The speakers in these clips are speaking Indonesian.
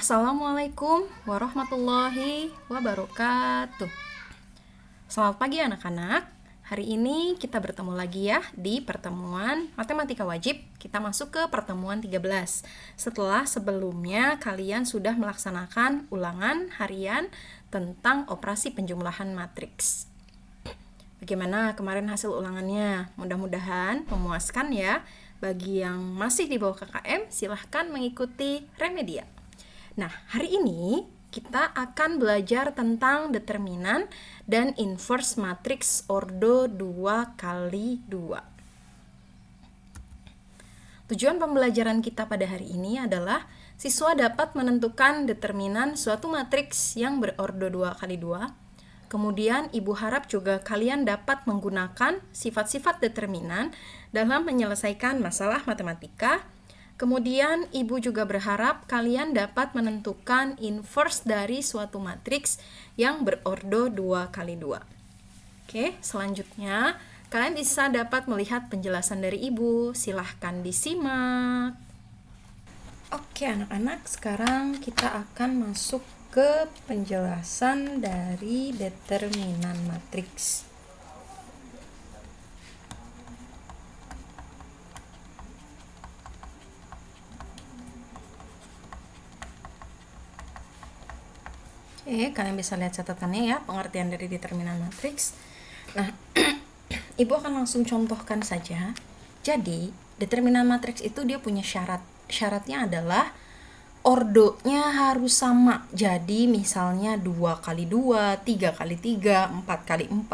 Assalamualaikum warahmatullahi wabarakatuh. Selamat pagi anak-anak. Hari ini kita bertemu lagi ya di pertemuan matematika wajib. Kita masuk ke pertemuan 13. Setelah sebelumnya kalian sudah melaksanakan ulangan harian tentang operasi penjumlahan matriks. Bagaimana kemarin hasil ulangannya? Mudah-mudahan memuaskan ya. Bagi yang masih di bawah KKM, silahkan mengikuti Remedia. Nah, hari ini kita akan belajar tentang determinan dan inverse matriks ordo 2x2. Tujuan pembelajaran kita pada hari ini adalah siswa dapat menentukan determinan suatu matriks yang berordo 2x2. Kemudian ibu harap juga kalian dapat menggunakan sifat-sifat determinan dalam menyelesaikan masalah matematika. Kemudian ibu juga berharap kalian dapat menentukan inverse dari suatu matriks yang berordo 2x2. Oke, selanjutnya kalian bisa dapat melihat penjelasan dari ibu. Silahkan disimak. Oke anak-anak, sekarang kita akan masuk ke penjelasan dari determinan matriks. Kalian bisa lihat catatannya ya, pengertian dari determinan matriks. Nah, ibu akan langsung contohkan saja. Jadi, determinan matriks itu dia punya syarat. Syaratnya adalah ordonya harus sama. Jadi, misalnya 2x2, 3x3, 4x4.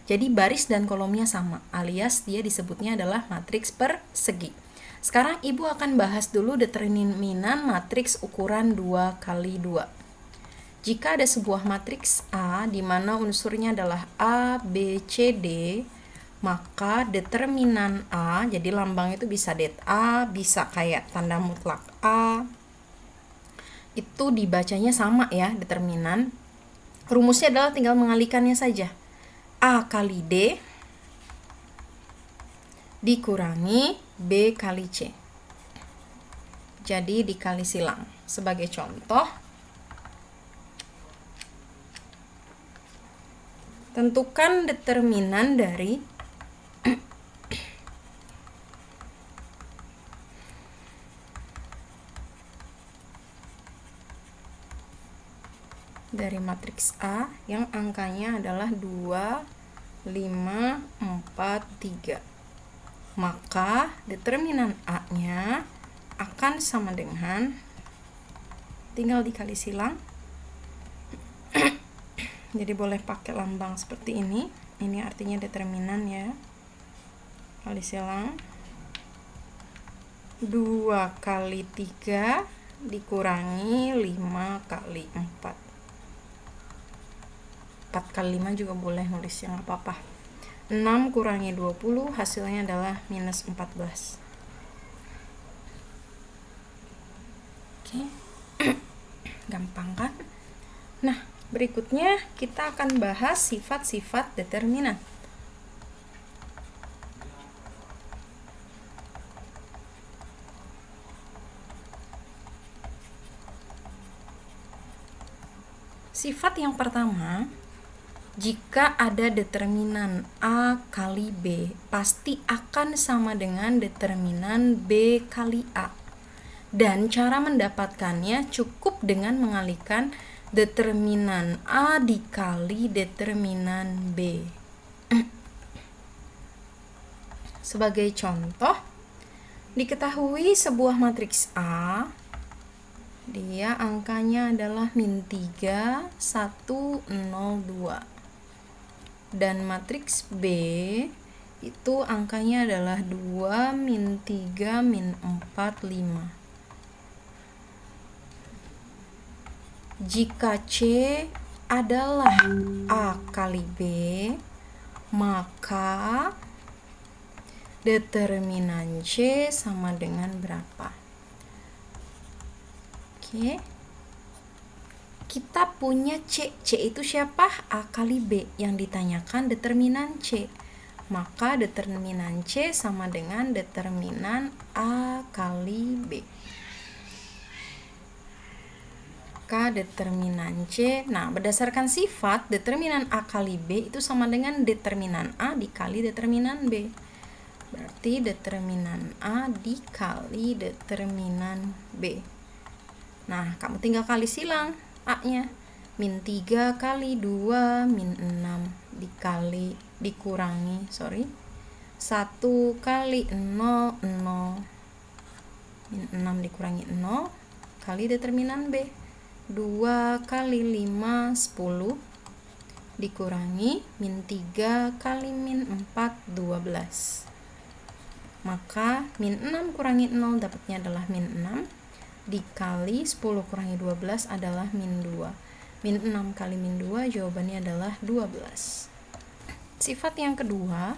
Jadi, baris dan kolomnya sama, alias dia disebutnya adalah matriks persegi. Sekarang ibu akan bahas dulu determinan matriks ukuran 2x2. Jika ada sebuah matriks A di mana unsurnya adalah A, B, C, D, maka determinan A, jadi lambang itu bisa det A, bisa kayak tanda mutlak A, itu dibacanya sama ya determinan. Rumusnya adalah tinggal mengalikannya saja. A kali D dikurangi B kali C. Jadi dikali silang. Sebagai contoh, tentukan determinan dari matriks A yang angkanya adalah 2, 5, 4, 3. Maka determinan A-nya akan sama dengan, tinggal dikali silang. Jadi boleh pakai lambang seperti ini. Ini artinya determinan ya. Kali silang 2 kali 3 dikurangi 5 kali 4. 4 kali 5 juga boleh nulisnya, nggak apa-apa. 6 kurangi 20 hasilnya adalah minus 14. Oke. Gampang kan? Nah, berikutnya kita akan bahas sifat-sifat determinan. Sifat yang pertama, jika ada determinan A kali B, pasti akan sama dengan determinan B kali A. Dan cara mendapatkannya cukup dengan mengalihkan determinan A dikali determinan B. Sebagai contoh, diketahui sebuah matriks A, dia angkanya adalah min 3, 1, 0, 2. Dan matriks B itu angkanya adalah 2, min 3, min 4, 5. Jika C adalah A kali B, maka determinan C sama dengan berapa? Oke. Kita punya C. C itu siapa? A kali B. Yang ditanyakan determinan C. Maka determinan C sama dengan determinan A kali B. Maka determinan C, nah berdasarkan sifat, determinan A kali B itu sama dengan determinan A dikali determinan B. Berarti determinan A dikali determinan B. Nah, kamu tinggal kali silang A-nya. Min 3 kali 2 min 6 dikurangi 1 kali 0, 0. Min 6 dikurangi 0 kali determinan B. 2 kali 5, 10 dikurangi min 3 kali min 4, 12. Maka min 6 kurangi 0 dapatnya adalah min 6 dikali 10 kurangi 12 adalah min 2. Min 6 kali min 2 jawabannya adalah 12. Sifat yang kedua,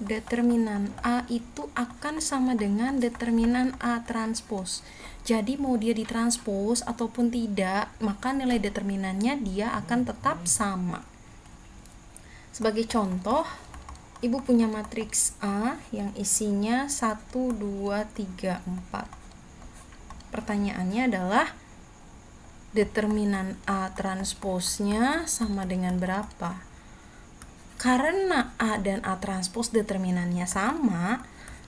determinan A itu akan sama dengan determinan A transpose. Jadi mau dia ditranspos ataupun tidak, maka nilai determinannya dia akan tetap sama. Sebagai contoh, Ibu punya matriks A yang isinya 1, 2, 3, 4. Pertanyaannya adalah determinan A transposnya sama dengan berapa? Karena A dan A transpos determinannya sama,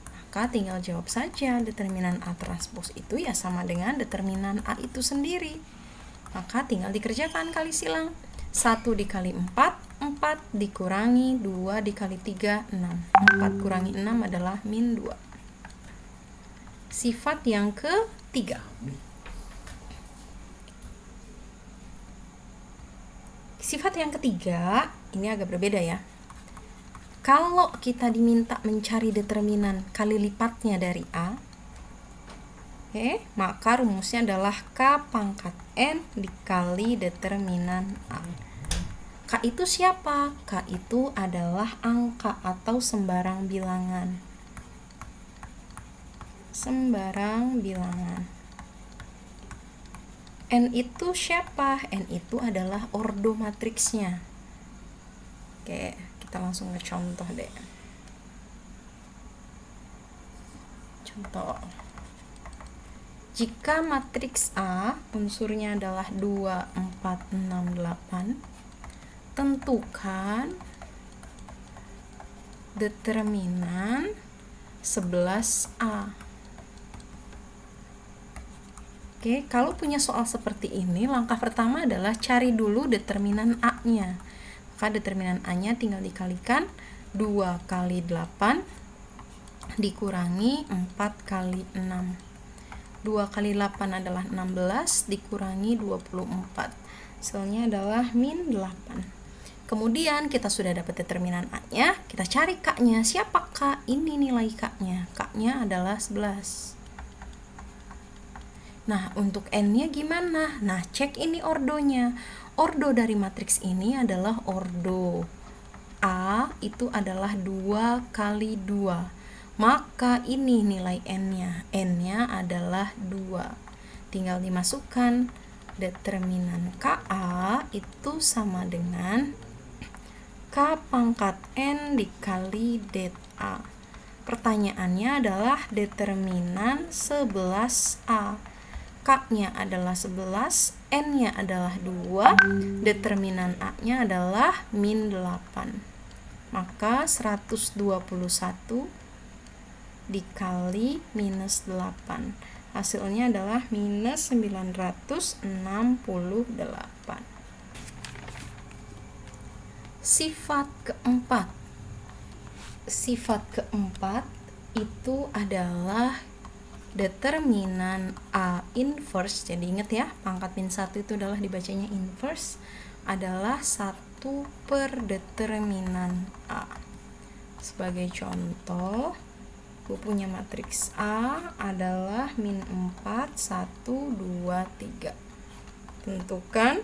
maka tinggal jawab saja determinan A transpos itu ya sama dengan determinan A itu sendiri. Maka tinggal dikerjakan kali silang. 1 dikali 4, 4 dikurangi 2 dikali 3, 6. 4 kurangi 6 adalah min 2. Sifat yang ketiga. Sifat yang ketiga, ini agak berbeda ya. Kalau kita diminta mencari determinan kali lipatnya dari A, maka rumusnya adalah K pangkat N dikali determinan A. K itu siapa? K itu adalah angka atau sembarang bilangan. Sembarang bilangan. N itu siapa? N itu adalah ordo matriksnya. Oke, kita langsung ke contoh deh. Contoh. Jika matriks A unsurnya adalah 2, 4, 6, 8, tentukan determinan 11A. Oke, kalau punya soal seperti ini, langkah pertama adalah cari dulu determinan A-nya. Maka determinan A-nya tinggal dikalikan 2 kali 8 dikurangi 4 kali 6. 2 kali 8 adalah 16 dikurangi 24. Hasilnya adalah min 8. Kemudian kita sudah dapat determinan A-nya, kita cari K-nya. Siapa K? Ini nilai K-nya. K-nya adalah 11. Nah, untuk N-nya gimana? Nah, cek ini ordonya. Ordo dari matriks ini adalah ordo. A itu adalah 2 kali 2. Maka ini nilai N-nya. N-nya adalah 2. Tinggal dimasukkan. Determinan KA itu sama dengan K pangkat N dikali det A. Pertanyaannya adalah determinan 11A. K-nya adalah 11, N-nya adalah 2, determinan A-nya adalah min 8. Maka 121 dikali minus 8. Hasilnya adalah minus 968. Sifat keempat. Sifat keempat itu adalah determinan A inverse. Jadi ingat ya, pangkat min 1 itu adalah dibacanya inverse, adalah 1 per determinan A. Sebagai contoh, gue punya matriks A adalah min 4, 1, 2, 3. Tentukan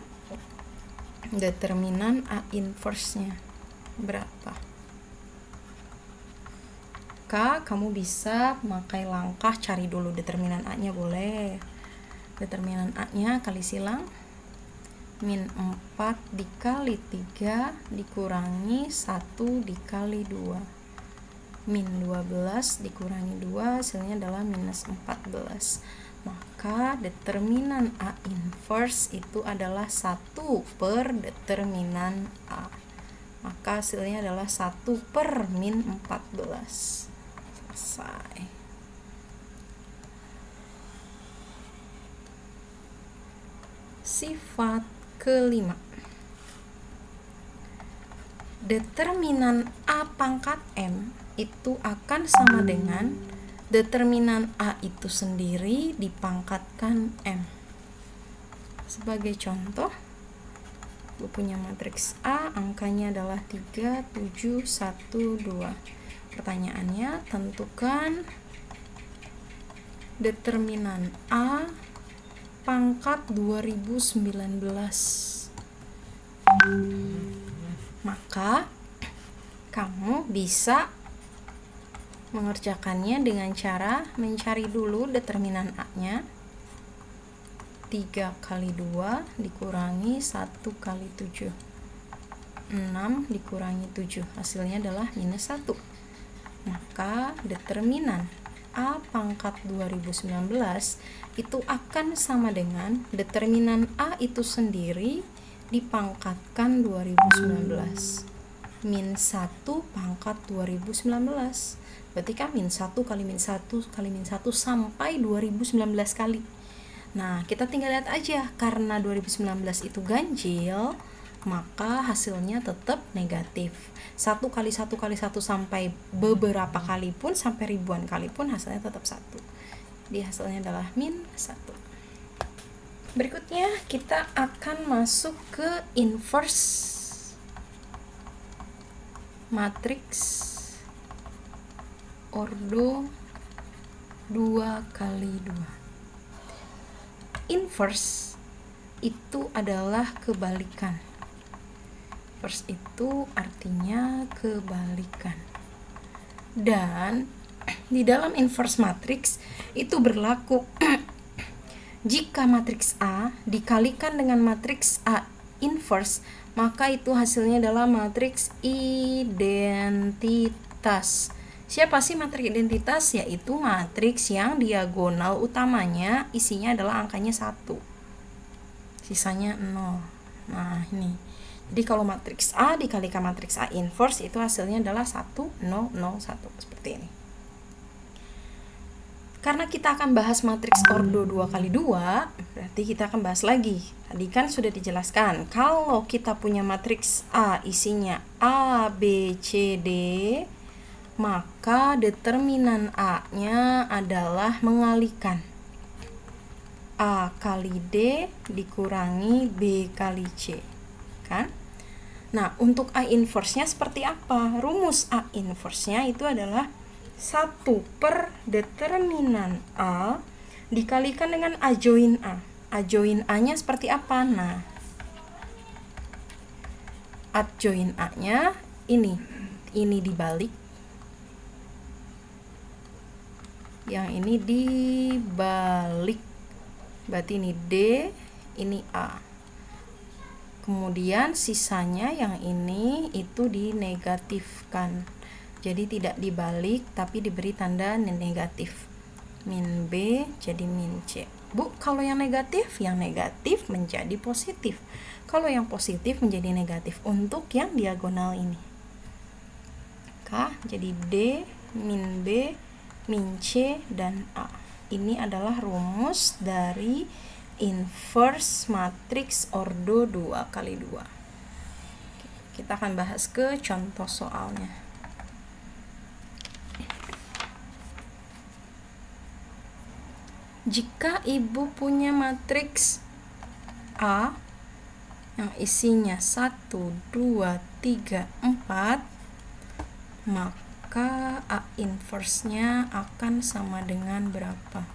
determinan A inverse-nya berapa. Kamu bisa memakai langkah cari dulu determinan A-nya, boleh. Determinan A-nya kali silang. Min 4 dikali 3 dikurangi 1 dikali 2. min 12 dikurangi 2 hasilnya adalah minus 14. Maka determinan A inverse itu adalah 1 per determinan A. Maka hasilnya adalah 1 per min 14. Selesai. Sifat kelima. Determinan A pangkat M itu akan sama dengan determinan A itu sendiri dipangkatkan M. Sebagai contoh, gue punya matriks A, angkanya adalah 3, 7, 1, 2. Pertanyaannya, tentukan determinan A pangkat 2019. Maka kamu bisa mengerjakannya dengan cara mencari dulu determinan A-nya. 3 kali 2 dikurangi 1 kali 7. 6 dikurangi 7. Hasilnya adalah minus 1. Maka determinan A pangkat 2019 itu akan sama dengan determinan A itu sendiri dipangkatkan 2019. Min 1 pangkat 2019. Berarti kan min 1 kali min 1 kali min 1 sampai 2019 kali. Nah, kita tinggal lihat aja, karena 2019 itu ganjil, maka hasilnya tetap negatif. 1 kali 1 kali 1 sampai beberapa kali pun, sampai ribuan kali pun hasilnya tetap 1. Jadi hasilnya adalah min 1. Berikutnya kita akan masuk ke inverse matriks ordo 2 kali 2. Inverse itu adalah kebalikan. Inverse itu artinya kebalikan. Dan di dalam inverse matriks itu berlaku jika matriks A dikalikan dengan matriks A inverse, maka itu hasilnya adalah matriks identitas. Siapa sih matriks identitas? Yaitu matriks yang diagonal utamanya isinya adalah angkanya 1. Sisanya 0. Nah, ini. Jadi kalau matriks A dikalikan matriks A inverse itu hasilnya adalah 1, 0, 0, 1. Seperti ini. Karena kita akan bahas matriks ordo 2 kali 2, berarti kita akan bahas lagi. Tadi kan sudah dijelaskan, kalau kita punya matriks A isinya A, B, C, D, maka determinan A-nya adalah mengalihkan. A kali D dikurangi B kali C. Kan? Nah, untuk A inverse-nya seperti apa? Rumus A inverse-nya itu adalah 1 per determinan A dikalikan dengan A join A. A join A-nya seperti apa? Nah, A join A-nya ini dibalik. Yang ini dibalik. Berarti ini D, ini A. Kemudian sisanya yang ini itu dinegatifkan. Jadi tidak dibalik tapi diberi tanda negatif. Min B jadi min C. Bu, kalau yang negatif menjadi positif. Kalau yang positif menjadi negatif untuk yang diagonal ini. Jadi D, min B, min C, dan A. Ini adalah rumus dari inverse matriks ordo 2 kali 2. Kita akan bahas ke contoh soalnya. Jika ibu punya matriks A yang isinya 1, 2, 3, 4, maka A inverse-nya akan sama dengan berapa?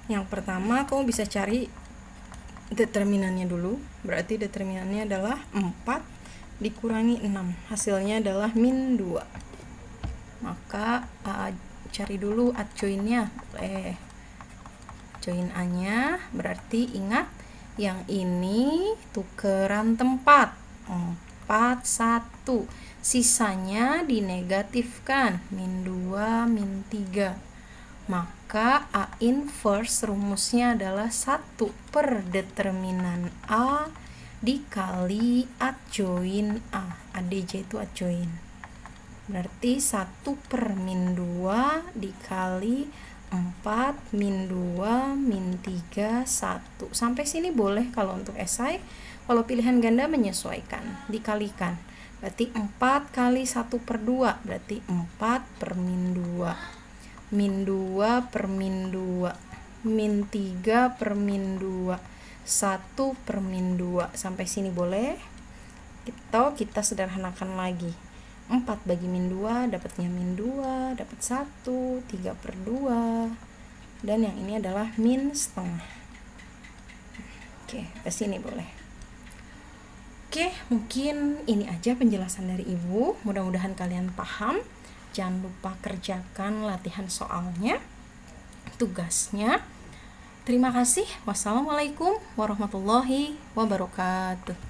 Yang pertama, kamu bisa cari determinannya dulu. Berarti determinannya adalah 4 dikurangi 6. Hasilnya adalah min 2. Maka cari dulu A join-nya. Join A-nya berarti ingat yang ini tukeran tempat. 4, 1. Sisanya dinegatifkan, min 2, min 3. Maka A inverse rumusnya adalah 1 per determinan A dikali adjoin A. ADJ itu adjoin. Berarti 1 per min 2 dikali 4 min 2 min 3 1. Sampai sini boleh kalau untuk esai. Kalau pilihan ganda menyesuaikan, dikalikan. Berarti 4 kali 1 per 2 berarti 4 per min 2. Min 2 per min 2, min 3 per min 2, 1 per min 2. Sampai sini boleh? Kita sederhanakan lagi. 4 bagi min 2 dapatnya min 2, dapat 1, 3 per 2. Dan yang ini adalah min setengah. Oke, ke sini boleh. Oke, mungkin ini aja penjelasan dari Ibu. Mudah-mudahan kalian paham. Jangan lupa kerjakan latihan soalnya, tugasnya. Terima kasih. Wassalamualaikum warahmatullahi wabarakatuh.